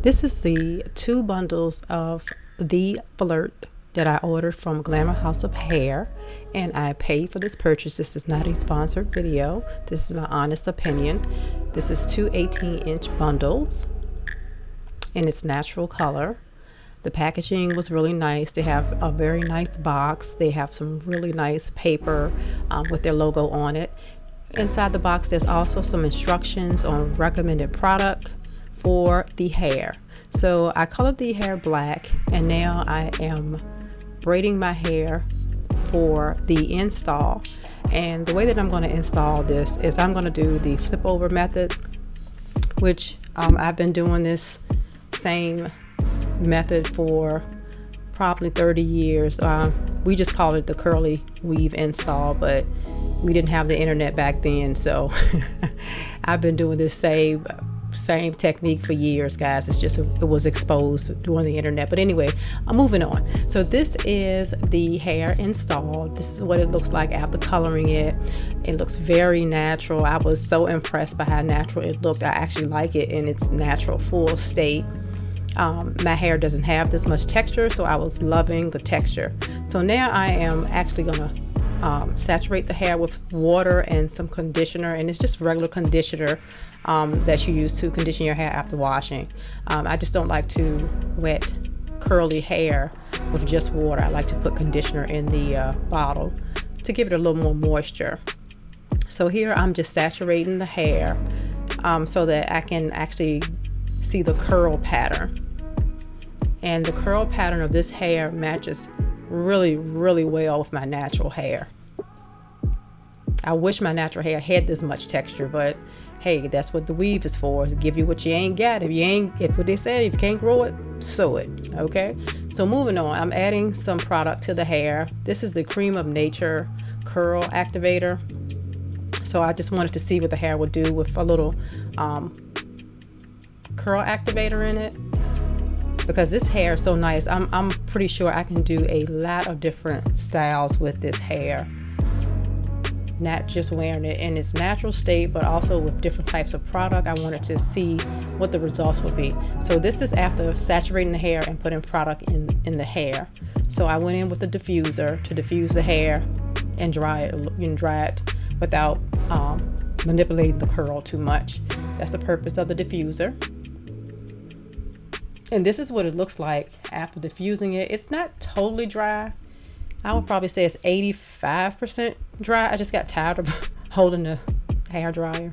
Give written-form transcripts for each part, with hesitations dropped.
This is the 2 bundles of the Flirt that I ordered from Glamour House of Hair, and I paid for this purchase. This is not a sponsored video. This is my honest opinion. This is 2 18-inch bundles in its natural color. The packaging was really nice. They have a very nice box. They have some really nice paper with their logo on it. Inside the box, there's also some instructions on recommended product for the hair. So I colored the hair black, and now I am braiding my hair for the install. And the way that I'm going to install this is I'm going to do the flip over method, which I've been doing this same method for probably 30 years. We just called it the curly weave install, but we didn't have the internet back then, so I've been doing this same technique for years, guys. It's just it was exposed during the internet. But anyway, I'm moving on. So this is the hair installed. This is what it looks like after coloring it. It looks very natural. I was so impressed by how natural it looked. I actually like it in its natural full state. My hair doesn't have this much texture, so I was loving the texture. So now I am actually gonna saturate the hair with water and some conditioner, and it's just regular conditioner that you use to condition your hair after washing. I just don't like to wet curly hair with just water. I like to put conditioner in the bottle to give it a little more moisture. So here I'm just saturating the hair so that I can actually see the curl pattern. And the curl pattern of this hair matches really well with my natural hair. I wish my natural hair had this much texture, but hey, that's what the weave is for, to give you what you ain't got. If what they say, if you can't grow it, sew it. Okay, so moving on, I'm adding some product to the hair. This is the Cream of Nature curl activator. So I just wanted to see what the hair would do with a little curl activator in it, because this hair is so nice. I'm pretty sure I can do a lot of different styles with this hair, not just wearing it in its natural state, but also with different types of product. I wanted to see what the results would be. So this is after saturating the hair and putting product in the hair. So I went in with the diffuser to diffuse the hair and dry it without manipulating the curl too much. That's the purpose of the diffuser. And this is what it looks like after diffusing it. It's not totally dry. I would probably say it's 85% dry. I just got tired of holding the hair dryer.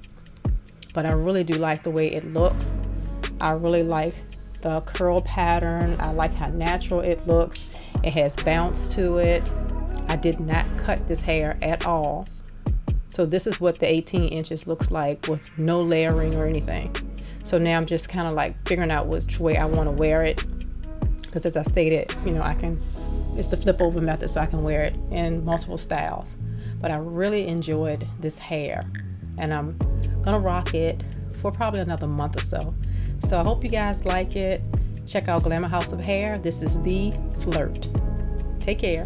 But I really do like the way it looks. I really like the curl pattern. I like how natural it looks. It has bounce to it. I did not cut this hair at all. So this is what the 18 inches looks like with no layering or anything. So now I'm just kind of like figuring out which way I want to wear it, because as I stated, it's the flip over method, so I can wear it in multiple styles. But I really enjoyed this hair, and I'm gonna rock it for probably another month or so. So I hope you guys like it. Check out Glamour House of Hair. This is the Flirt. Take care.